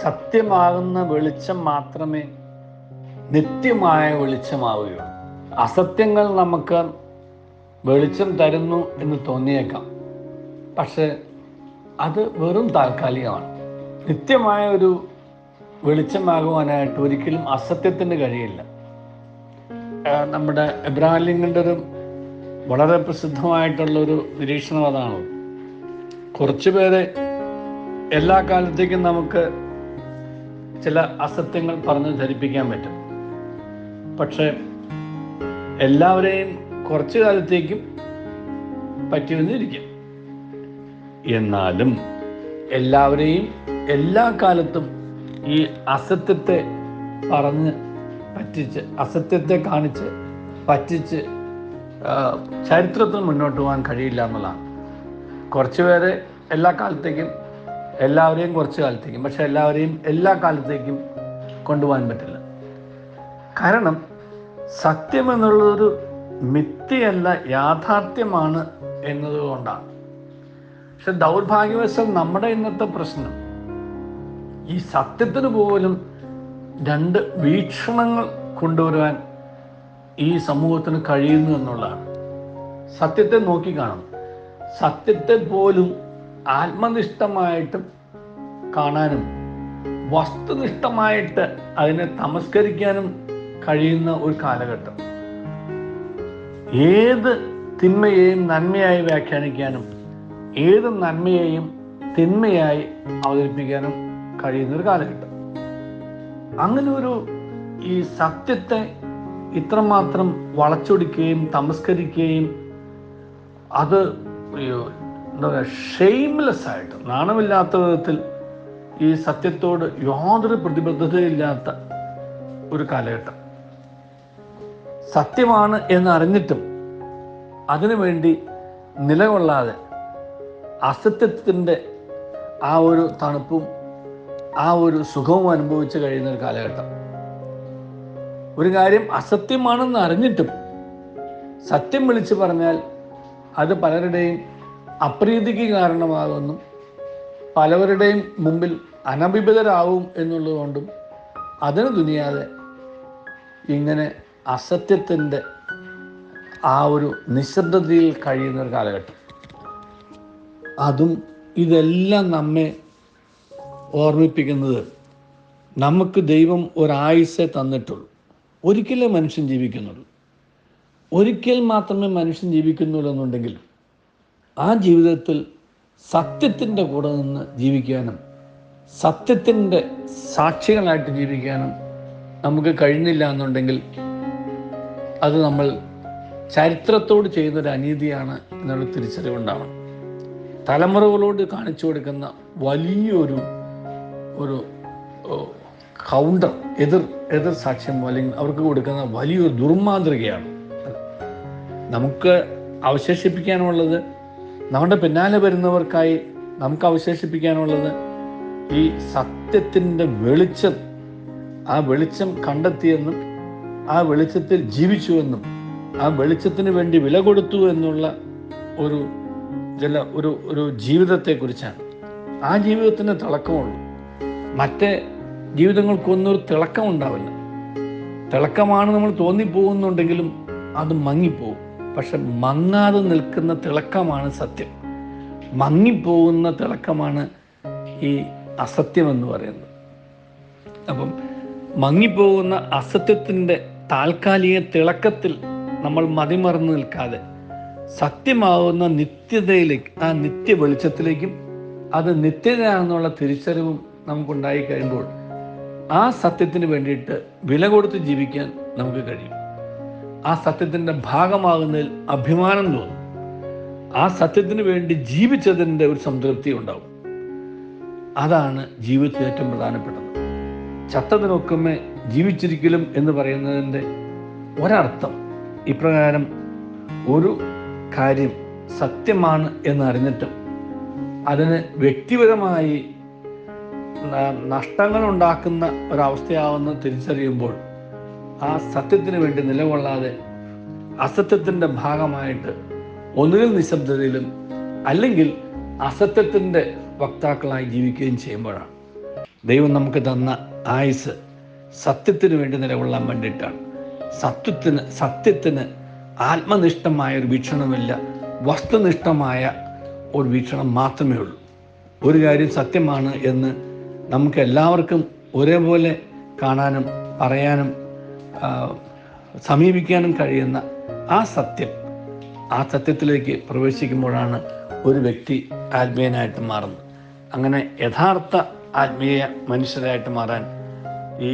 സത്യമാകുന്ന വെളിച്ചം മാത്രമേ നിത്യമായ വെളിച്ചമാവുകയുള്ളൂ. അസത്യങ്ങൾ നമുക്ക് വെളിച്ചം തരുന്നു എന്ന് തോന്നിയേക്കാം, പക്ഷെ അത് വെറും താൽക്കാലികമാണ്. നിത്യമായ ഒരു വെളിച്ചമാകുവാനായിട്ട് ഒരിക്കലും അസത്യത്തിന് കഴിയില്ല. നമ്മുടെ എബ്രഹാം ലിങ്കന്റെ ഒരു വളരെ പ്രസിദ്ധമായിട്ടുള്ളൊരു നിരീക്ഷണം അതാണ്. കുറച്ചു പേരെ എല്ലാ കാലത്തേക്കും നമുക്ക് ചില അസത്യങ്ങൾ പറഞ്ഞ് ധരിപ്പിക്കാൻ പറ്റും, പക്ഷെ എല്ലാവരെയും കുറച്ചു കാലത്തേക്കും പറ്റിവന്നിരിക്കും. എന്നാലും എല്ലാവരെയും എല്ലാ കാലത്തും ഈ അസത്യത്തെ പറഞ്ഞ് പറ്റിച്ച്, അസത്യത്തെ കാണിച്ച് പറ്റിച്ച് ചരിത്രത്തിൽ മുന്നോട്ട് പോകാൻ കഴിയില്ല എന്നുള്ളതാണ്. കുറച്ച് പേരെ എല്ലാ കാലത്തേക്കും, എല്ലാവരെയും കുറച്ച് കാലത്തേക്കും, പക്ഷെ എല്ലാവരെയും എല്ലാ കാലത്തേക്കും കൊണ്ടുപോകാൻ പറ്റില്ല. കാരണം സത്യം എന്നുള്ളതൊരു മിഥ്യയല്ല, യാഥാർത്ഥ്യമാണ് എന്നതുകൊണ്ടാണ്. പക്ഷെ ദൗർഭാഗ്യവശാൽ നമ്മുടെ ഇന്നത്തെ പ്രശ്നം ഈ സത്യത്തിന് പോലും രണ്ട് വീക്ഷണങ്ങൾ കൊണ്ടുവരുവാൻ ഈ സമൂഹത്തിന് കഴിയുന്നു എന്നുള്ളതാണ്. സത്യത്തെ നോക്കിക്കാണണം. സത്യത്തെ പോലും ആത്മനിഷ്ഠമായിട്ടും കാണാനും വസ്തുനിഷ്ഠമായിട്ട് അതിനെ തമസ്കരിക്കാനും കഴിയുന്ന ഒരു കാലഘട്ടം. ഏത് തിന്മയെയും നന്മയായി വ്യാഖ്യാനിക്കാനും ഏത് നന്മയെയും തിന്മയായി അവതരിപ്പിക്കാനും കഴിയുന്നൊരു കാലഘട്ടം. അങ്ങനെ ഒരു ഈ സത്യത്തെ ഇത്രമാത്രം വളച്ചൊടിക്കുകയും തമസ്കരിക്കുകയും അത് എന്താ പറയുക, ഷെയിംലെസ് ആയിട്ട്, നാണമില്ലാത്ത വിധത്തിൽ ഈ സത്യത്തോട് യാതൊരു പ്രതിബദ്ധതയില്ലാത്ത ഒരു കാലഘട്ടം. സത്യമാണ് എന്നറിഞ്ഞിട്ടും അതിനുവേണ്ടി നിലകൊള്ളാതെ അസത്യത്തിൻ്റെ ആ ഒരു തണുപ്പും ആ ഒരു സുഖവും അനുഭവിച്ച് കഴിയുന്ന ഒരു കാലഘട്ടം. ഒരു കാര്യം അസത്യമാണെന്ന് അറിഞ്ഞിട്ടും സത്യം വിളിച്ചു പറഞ്ഞാൽ അത് പലരുടെയും അപ്രീതിക്ക് കാരണമാകുമെന്നും പലവരുടെയും മുമ്പിൽ അനഭിപിതരാവും എന്നുള്ളതുകൊണ്ടും അതിന് തുനിയാതെ ഇങ്ങനെ അസത്യത്തിൻ്റെ ആ ഒരു നിശബ്ദതയിൽ കഴിയുന്ന ഒരു കാലഘട്ടം. അതും ഇതെല്ലാം നമ്മെ ഓർമ്മിപ്പിക്കുന്നത് നമുക്ക് ദൈവം ഒരായുസ്സേ തന്നിട്ടുള്ളൂ. ഒരിക്കലേ മനുഷ്യൻ ജീവിക്കുന്നുള്ളൂ. ഒരിക്കൽ മാത്രമേ മനുഷ്യൻ ജീവിക്കുന്നുള്ളൂ എന്നുണ്ടെങ്കിൽ ആ ജീവിതത്തിൽ സത്യത്തിൻ്റെ കൂടെ നിന്ന് ജീവിക്കാനും സത്യത്തിൻ്റെ സാക്ഷികളായിട്ട് ജീവിക്കാനും നമുക്ക് കഴിഞ്ഞില്ല എന്നുണ്ടെങ്കിൽ അത് നമ്മൾ ചരിത്രത്തോട് ചെയ്യുന്നൊരു അനീതിയാണ് എന്നുള്ള തിരിച്ചറിവുണ്ടാവണം. തലമുറകളോട് കാണിച്ചു കൊടുക്കുന്ന വലിയൊരു കൗണ്ടർ, എതിർ സാക്ഷ്യം, അല്ലെങ്കിൽ അവർക്ക് കൊടുക്കുന്ന വലിയൊരു ദുർമാതൃകയാണ്. നമുക്ക് അവശേഷിപ്പിക്കാനുള്ളത്, നമ്മുടെ പിന്നാലെ വരുന്നവർക്കായി നമുക്ക് അവശേഷിപ്പിക്കാനുള്ളത് ഈ സത്യത്തിൻ്റെ വെളിച്ചം, ആ വെളിച്ചം കണ്ടെത്തിയെന്നും ആ വെളിച്ചത്തിൽ ജീവിച്ചുവെന്നും ആ വെളിച്ചത്തിന് വേണ്ടി വില കൊടുത്തു എന്നുള്ള ഒരു ജീവിതത്തെക്കുറിച്ചാണ്. ആ ജീവിതത്തിന് തിളക്കമുള്ളൂ. മറ്റേ ജീവിതങ്ങൾക്കൊന്നും ഒരു തിളക്കം ഉണ്ടാവില്ല. തിളക്കമാണ് നമ്മൾ തോന്നിപ്പോകുന്നുണ്ടെങ്കിലും അത് മങ്ങിപ്പോകും. പക്ഷെ മങ്ങാതെ നിൽക്കുന്ന തിളക്കമാണ് സത്യം. മങ്ങിപ്പോകുന്ന തിളക്കമാണ് ഈ അസത്യം എന്ന് പറയുന്നത്. അപ്പം മങ്ങിപ്പോകുന്ന അസത്യത്തിൻ്റെ താൽക്കാലിക തിളക്കത്തിൽ നമ്മൾ മതിമറന്ന് നിൽക്കാതെ സത്യമാവുന്ന നിത്യതയിലേക്ക്, ആ നിത്യ വെളിച്ചത്തിലേക്കും അത് നിത്യതയാണെന്നുള്ള തിരിച്ചറിവും നമുക്കുണ്ടായി കഴിയുമ്പോൾ ആ സത്യത്തിന് വേണ്ടിയിട്ട് വില കൊടുത്ത് ജീവിക്കാൻ നമുക്ക് കഴിയും. ആ സത്യത്തിൻ്റെ ഭാഗമാകുന്നതിൽ അഭിമാനം തോന്നും. ആ സത്യത്തിന് വേണ്ടി ജീവിച്ചതിൻ്റെ ഒരു സംതൃപ്തി ഉണ്ടാവും. അതാണ് ജീവിതത്തിൽ ഏറ്റവും പ്രധാനപ്പെട്ടത്. ചത്തതിനൊക്കുമേ ജീവിച്ചിരിക്കലും എന്ന് പറയുന്നതിൻ്റെ ഒരർത്ഥം ഇപ്രകാരം: ഒരു കാര്യം സത്യമാണ് എന്നറിഞ്ഞിട്ടും അതിന് വ്യക്തിപരമായി നഷ്ടങ്ങൾ ഉണ്ടാക്കുന്ന ഒരവസ്ഥയാവുന്ന തിരിച്ചറിയുമ്പോൾ ആ സത്യത്തിന് വേണ്ടി നിലകൊള്ളാതെ അസത്യത്തിൻ്റെ ഭാഗമായിട്ട് ഒന്നുകിൽ നിശബ്ദതയിലും അല്ലെങ്കിൽ അസത്യത്തിൻ്റെ വക്താക്കളായി ജീവിക്കുകയും ചെയ്യുമ്പോഴാണ് ദൈവം നമുക്ക് തന്ന ആയുസ് സത്യത്തിന് വേണ്ടി നിലകൊള്ളാൻ വേണ്ടിയിട്ടാണ്. സത്യത്തിന് ആത്മനിഷ്ഠമായ ഒരു വീക്ഷണമില്ല, വസ്തുനിഷ്ഠമായ ഒരു വീക്ഷണം മാത്രമേ ഉള്ളൂ. ഒരു കാര്യം സത്യമാണ് എന്ന് നമുക്ക് എല്ലാവർക്കും ഒരേപോലെ കാണാനും പറയാനും സമീപിക്കാനും കഴിയുന്ന ആ സത്യത്തിലേക്ക് പ്രവേശിക്കുമ്പോഴാണ് ഒരു വ്യക്തി ആത്മീയനായിട്ട് മാറുന്നത്. അങ്ങനെ യഥാർത്ഥ ആത്മീയ മനുഷ്യരായിട്ട് മാറാൻ ഈ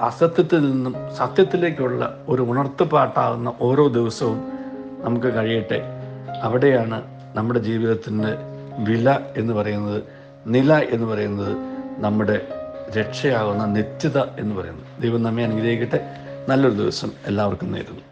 അസത്യത്തിൽ നിന്നും സത്യത്തിലേക്കുള്ള ഒരു ഉണർത്തുപാട്ടാകുന്ന ഓരോ ദിവസവും നമുക്ക് കഴിയട്ടെ. അവിടെയാണ് നമ്മുടെ ജീവിതത്തിൻ്റെ വില എന്ന് പറയുന്നത്, നില എന്ന് പറയുന്നത്, നമ്മുടെ രക്ഷയാകുന്ന നിത്യത എന്ന് പറയുന്നത്. ദൈവം നമ്മെ അനുഗ്രഹിക്കട്ടെ. നല്ലൊരു ദിവസം എല്ലാവർക്കും നേരുന്നു.